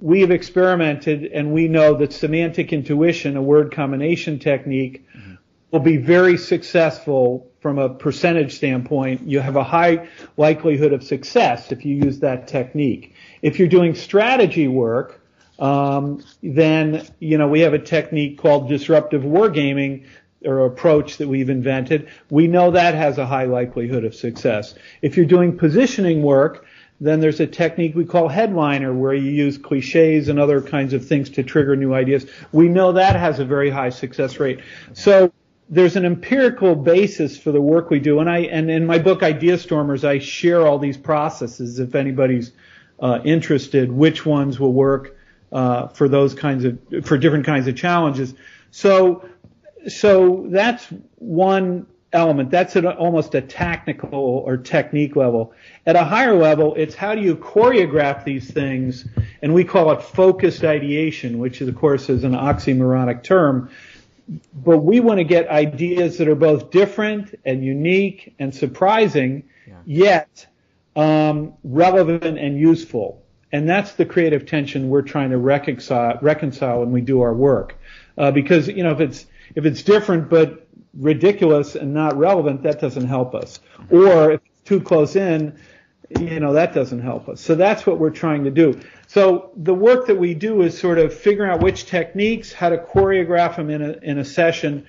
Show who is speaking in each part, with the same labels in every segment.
Speaker 1: we have experimented, and we know that semantic intuition, a word combination technique, will be very successful from a percentage standpoint. You have a high likelihood of success if you use that technique. If you're doing strategy work, then, we have a technique called disruptive wargaming, or approach that we've invented. We know that has a high likelihood of success. If you're doing positioning work, then there's a technique we call headliner, where you use cliches and other kinds of things to trigger new ideas. We know that has a very high success rate. So there's an empirical basis for the work we do, and in my book Idea Stormers, I share all these processes if anybody's interested, which ones will work for different kinds of challenges. So that's one element. That's at almost a technical or technique level. At a higher level, it's how do you choreograph these things, and we call it focused ideation, which of course is an oxymoronic term. But we want to get ideas that are both different and unique and surprising, yet relevant and useful. And that's the creative tension we're trying to reconcile when we do our work. Because, if it's different but ridiculous and not relevant, that doesn't help us. Or if it's too close in, that doesn't help us. So that's what we're trying to do. So the work that we do is sort of figuring out which techniques, how to choreograph them in a session.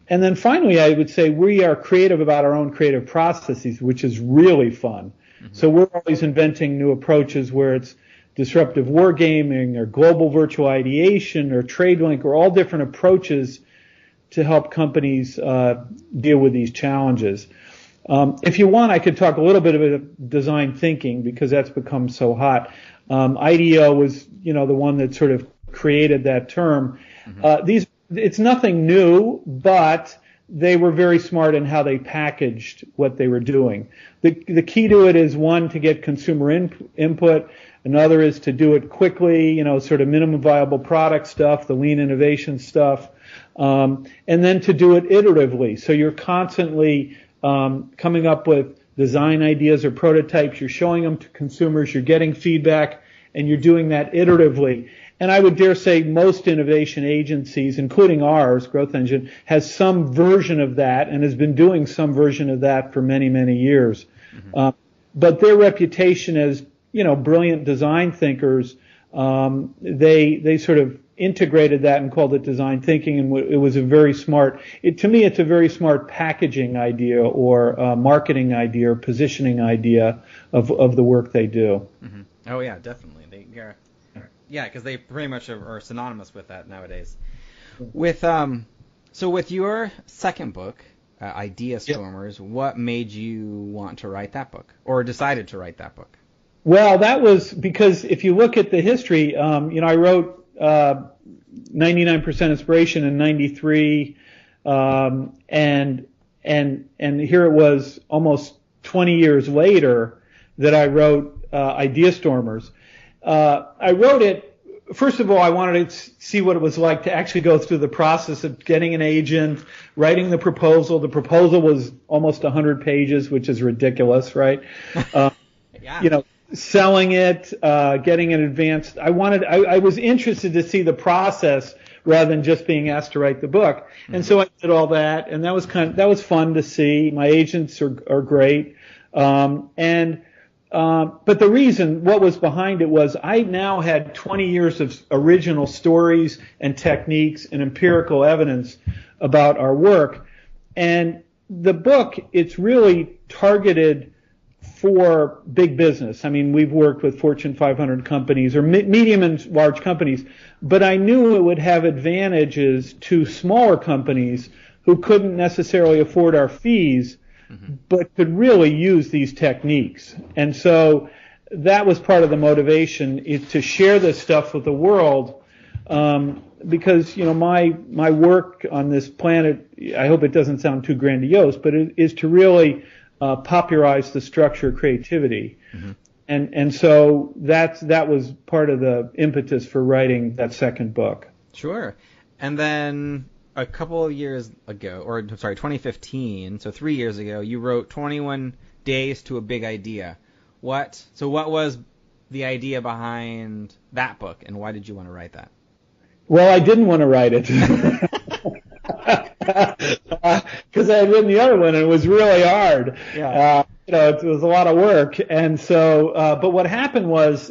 Speaker 1: And then finally, I would say we are creative about our own creative processes, which is really fun. So we're always inventing new approaches, where it's disruptive wargaming or global virtual ideation or trade link, or all different approaches to help companies deal with these challenges. If you want, I could talk a little bit about design thinking, because that's become so hot. IDEO was, the one that sort of created that term. It's nothing new, but they were very smart in how they packaged what they were doing. The key to it is, one, to get consumer input. Another is to do it quickly, sort of minimum viable product stuff, the lean innovation stuff. And then to do it iteratively. So you're constantly coming up with design ideas or prototypes. You're showing them to consumers. You're getting feedback, and you're doing that iteratively. And I would dare say most innovation agencies, including ours, Growth Engine, has some version of that and has been doing some version of that for many, many years. But their reputation as, brilliant design thinkers, they sort of integrated that and called it design thinking, and it was a very smart, to me it's a very smart packaging idea, or marketing idea, or positioning idea of the work they do.
Speaker 2: Oh yeah, definitely. Because they pretty much are synonymous with that nowadays. With your second book, Idea Stormers, what made you want to write that book, or decided to write that book?
Speaker 1: Well, that was because if you look at the history, I wrote 99% Inspiration in 93, and here it was almost 20 years later that I wrote Idea Stormers. I wrote it, first of all, I wanted to see what it was like to actually go through the process of getting an agent, writing the proposal. The proposal was almost 100 pages, which is ridiculous, right? Selling it, getting it advanced. I was interested to see the process rather than just being asked to write the book. And so I did all that, and that was was fun to see. My agents are great. But the reason, what was behind it was I now had 20 years of original stories and techniques and empirical evidence about our work. And the book, it's really targeted for big business. I mean, we've worked with Fortune 500 companies or medium and large companies, but I knew it would have advantages to smaller companies who couldn't necessarily afford our fees, but could really use these techniques. And so that was part of the motivation, is to share this stuff with the world, because, my work on this planet, I hope it doesn't sound too grandiose, but it is to really popularize the structure of creativity. And so that was part of the impetus for writing that second book.
Speaker 2: Sure. And then a couple of years ago, 2015, so 3 years ago, you wrote 21 Days to a Big Idea. What was the idea behind that book, and why did you want to write that?
Speaker 1: Well, I didn't want to write it because I had written the other one and it was really hard.
Speaker 2: Yeah.
Speaker 1: It was a lot of work. And so, but what happened was,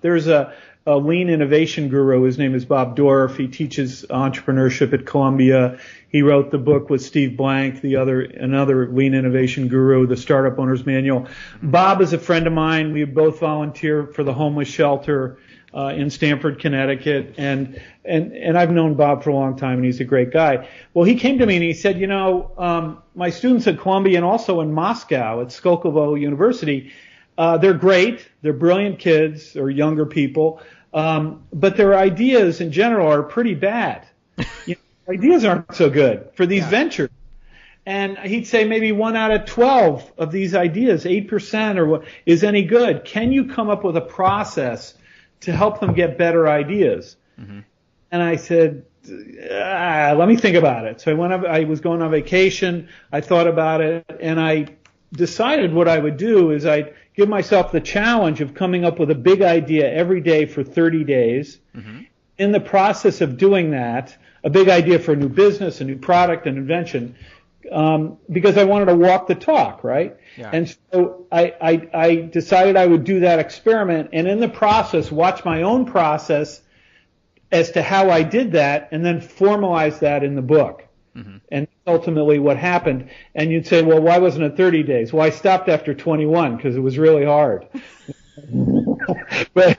Speaker 1: there's a lean innovation guru. His name is Bob Dorff. He teaches entrepreneurship at Columbia. He wrote the book with Steve Blank, another lean innovation guru, the Startup Owner's Manual. Bob is a friend of mine. We both volunteer for the homeless shelter in Stamford, Connecticut, and I've known Bob for a long time, and he's a great guy. Well, he came to me and he said, my students at Columbia and also in Moscow at Skolkovo University, they're great, they're brilliant kids or younger people, but their ideas in general are pretty bad. Ideas aren't so good for these ventures. And he'd say maybe 1 out of 12 of these ideas, 8% or what, is any good. Can you come up with a process to help them get better ideas? Mm-hmm. And I said, let me think about it. So I was going on vacation. I thought about it, and I decided what I would do is I'd give myself the challenge of coming up with a big idea every day for 30 days. Mm-hmm. In the process of doing that, a big idea for a new business, a new product, an invention, because I wanted to walk the talk, right? Yeah. And so I decided I would do that experiment, and in the process, watch my own process as to how I did that, and then formalize that in the book. Mm-hmm. And ultimately what happened. And you'd say, well, why wasn't it 30 days? Well, I stopped after 21 because it was really hard. but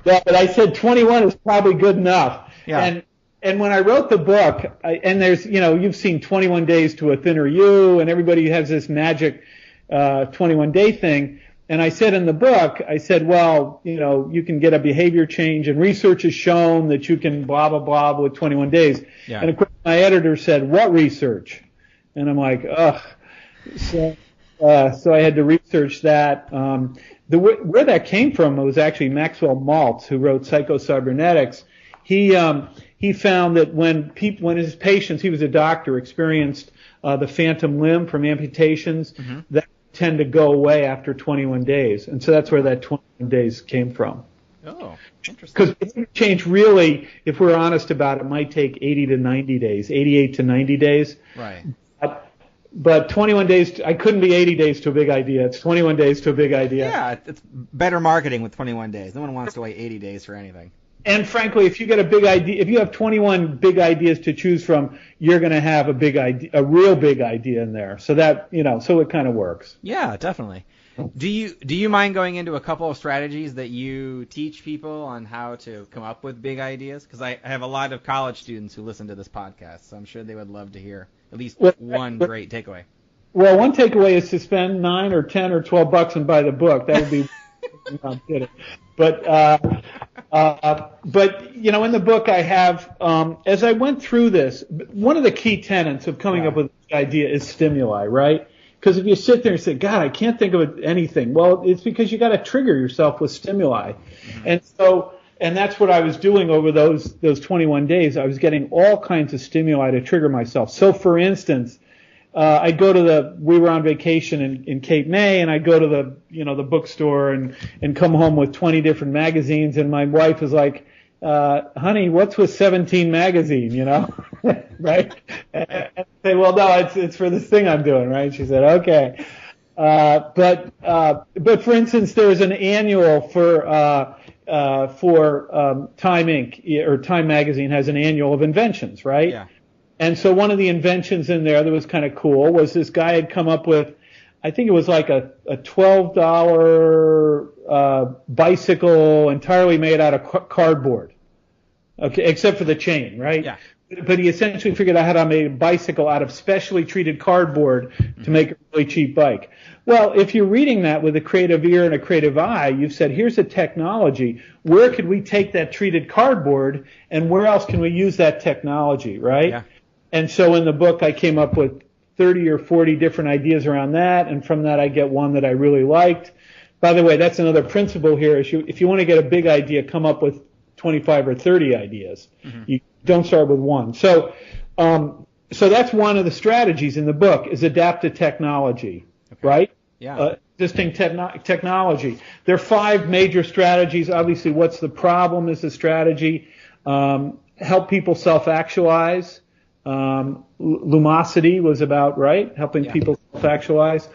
Speaker 1: I said 21 is probably good enough. Yeah. And when I wrote the book, and there's, you've seen 21 Days to a Thinner You, and everybody has this magic 21-day thing. And I said in the book, well, you can get a behavior change, and research has shown that you can blah, blah, blah with 21 days. Yeah. And of course, my editor said, what research? And I'm like, ugh. So I had to research that. Where that came from was actually Maxwell Maltz, who wrote Psycho-Cybernetics. He found that when his patients, he was a doctor, experienced the phantom limb from amputations, mm-hmm. that tend to go away after 21 days. And so that's where that 21 days came from.
Speaker 2: Oh, interesting.
Speaker 1: Because change really, if we're honest about it, might take 80 to 90 days, 88 to 90 days.
Speaker 2: Right.
Speaker 1: But 21 days, I couldn't be 80 days to a big idea. It's 21 days to a big idea.
Speaker 2: Yeah, it's better marketing with 21 days. No one wants to wait 80 days for anything.
Speaker 1: And frankly, if you get a big idea, if you have 21 big ideas to choose from, you're going to have a big idea, a real big idea in there. So that, so it kind of works.
Speaker 2: Yeah, definitely. Do you mind going into a couple of strategies that you teach people on how to come up with big ideas? Because I have a lot of college students who listen to this podcast, so I'm sure they would love to hear at least one great takeaway. Well, one takeaway is to spend $9 or $10 or $12 and buy the book. That would be no, I'm kidding. But in the book I have, as I went through this, one of the key tenets of coming up with an idea is stimuli, right? Because if you sit there and say, God, I can't think of anything, well, it's because you got to trigger yourself with stimuli. Mm-hmm. And that's what I was doing over those 21 days. I was getting all kinds of stimuli to trigger myself. So, for instance, we were on vacation in Cape May, and I'd go to the bookstore and come home with 20 different magazines, and my wife was like, honey, what's with 17 magazine, right? And I say, well, no, it's for this thing I'm doing, right? She said, okay. But for instance, there's an annual for Time Inc. or Time Magazine has an annual of inventions, right? Yeah. And so one of the inventions in there that was kind of cool was this guy had come up with, I think it was like a $12 bicycle entirely made out of cardboard. Okay, except for the chain, right? Yeah. But he essentially figured out how to make a bicycle out of specially treated cardboard to make a really cheap bike. Well, if you're reading that with a creative ear and a creative eye, you've said, here's a technology. Where could we take that treated cardboard, and where else can we use that technology, right? Yeah. And so in the book, I came up with 30 or 40 different ideas around that, and from that I get one that I really liked. By the way, that's another principle here. If you want to get a big idea, come up with 25 or 30 ideas. Mm-hmm. You don't start with one. So that's one of the strategies in the book, is adapt to technology, right? Yeah.
Speaker 1: existing technology. There are 5 major strategies. Obviously, what's the problem is the strategy. Help people self-actualize. Lumosity was about, right? Helping people self-actualize.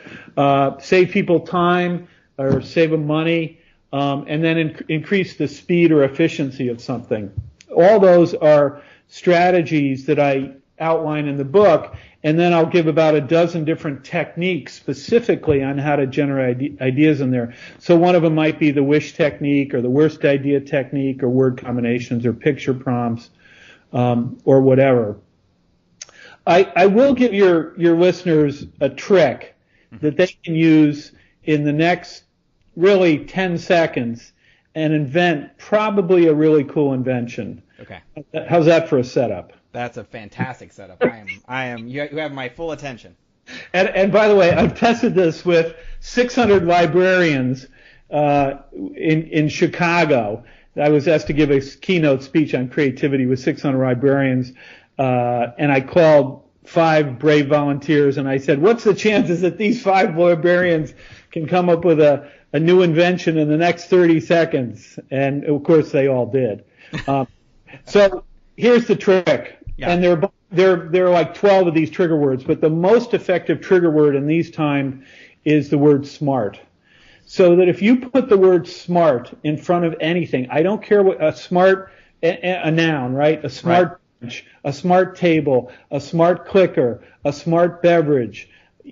Speaker 1: Save people time or save them money. And then increase the speed or efficiency of something. All those are strategies that I outline in the book, and then I'll give about a dozen different techniques specifically on how to generate ideas in there. So one of them might be the wish technique or the worst idea technique or word combinations or picture prompts or whatever. I will give your listeners a trick that they can use in the next really 10 seconds and invent probably a really cool invention.
Speaker 2: Okay.
Speaker 1: How's that for a setup?
Speaker 2: That's a fantastic setup. You have my full attention.
Speaker 1: And by the way, I've tested this with 600 librarians in Chicago. I was asked to give a keynote speech on creativity with 600 librarians, and I called 5 brave volunteers, and I said, what's the chances that these 5 librarians can come up with a new invention in the next 30 seconds? And, of course, they all did. So here's the trick. Yeah. And there are like 12 of these trigger words, but the most effective trigger word in these times is the word smart. So that if you put the word smart in front of anything, I don't care what a noun, right? A smart bench, a smart table, a smart clicker, a smart beverage,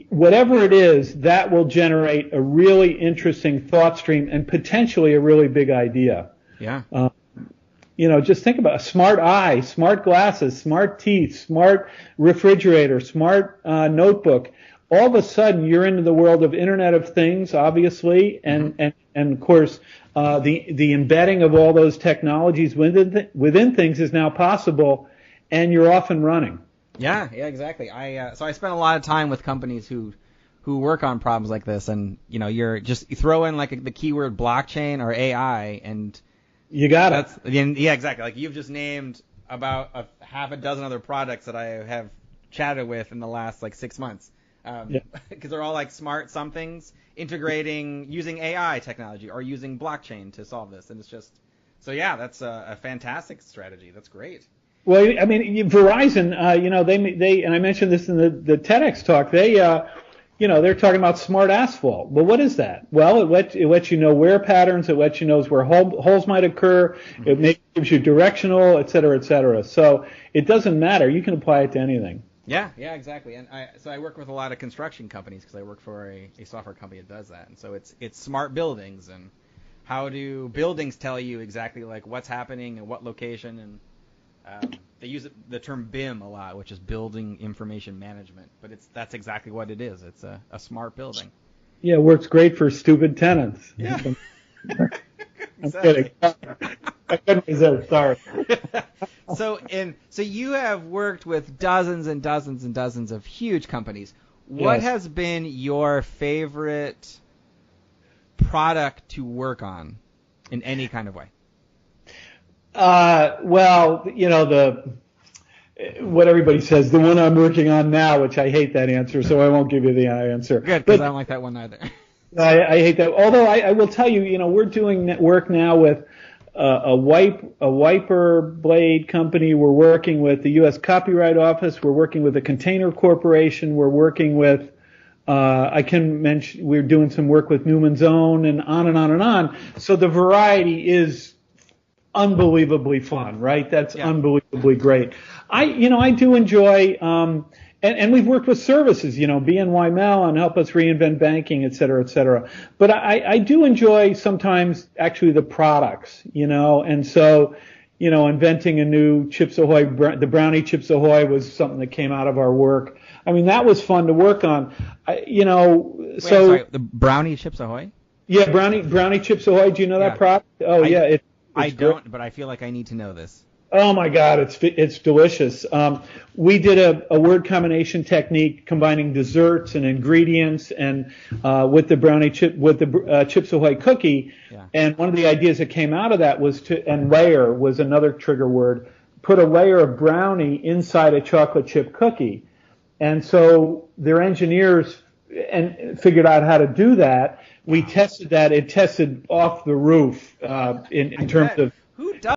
Speaker 1: whatever it is, that will generate a really interesting thought stream and potentially a really big idea.
Speaker 2: Yeah.
Speaker 1: Just think about a smart eye, smart glasses, smart teeth, smart refrigerator, smart notebook. All of a sudden, you're into the world of Internet of Things, obviously, and of course, the embedding of all those technologies within things is now possible, and you're off and running.
Speaker 2: Yeah, exactly. So I spent a lot of time with companies who work on problems like this, and you throw in like the keyword blockchain or AI, and
Speaker 1: you got it.
Speaker 2: Yeah, exactly. Like you've just named about a half a dozen other products that I have chatted with in the last 6 months. Because they're all like smart somethings integrating using AI technology or using blockchain to solve this, and it's just that's a fantastic strategy. That's great.
Speaker 1: Well, I mean, Verizon, they and I mentioned this in the TEDx talk. They're talking about smart asphalt. Well, what is that? Well, it lets you know wear patterns. It lets you know where holes might occur. It gives you directional, et cetera, et cetera. So it doesn't matter. You can apply it to anything.
Speaker 2: Yeah, exactly. And I work with a lot of construction companies because I work for a software company that does that. And so it's smart buildings, and how do buildings tell you exactly like what's happening and what location, and they use the term BIM a lot, which is building information management, but that's exactly what it is. It's a smart building.
Speaker 1: Yeah, it works great for stupid tenants.
Speaker 2: Yeah.
Speaker 1: I'm kidding. I couldn't resist. Sorry.
Speaker 2: So you have worked with dozens and dozens and dozens of huge companies. What has been your favorite product to work on in any kind of way?
Speaker 1: Well, what everybody says, the one I'm working on now, which I hate that answer, so I won't give you the answer.
Speaker 2: Good, because I don't like that one either.
Speaker 1: I hate that. Although I will tell you, we're doing work now with a wiper blade company. We're working with the U.S. Copyright Office. We're working with a container corporation. We're working with I can mention we're doing some work with Newman's Own, and on and on and on. So the variety is unbelievably fun, right? That's unbelievably great. I do enjoy, and we've worked with services, BNY Mellon, Help Us Reinvent Banking, et cetera, et cetera. But I do enjoy sometimes actually the products, and so, inventing a new Chips Ahoy, the Brownie Chips Ahoy was something that came out of our work. I mean, that was fun to work on,
Speaker 2: Wait, sorry, the Brownie Chips Ahoy?
Speaker 1: Yeah, Brownie Chips Ahoy. Do you know that product? Oh,
Speaker 2: I don't, but I feel like I need to know this.
Speaker 1: Oh my God, it's delicious. We did a word combination technique combining desserts and ingredients, and with the Chips Ahoy cookie. Yeah. And one of the ideas that came out of that was and layer was another trigger word. Put a layer of brownie inside a chocolate chip cookie, and so their engineers and figured out how to do that. We tested that. It tested off the roof in terms of
Speaker 2: who does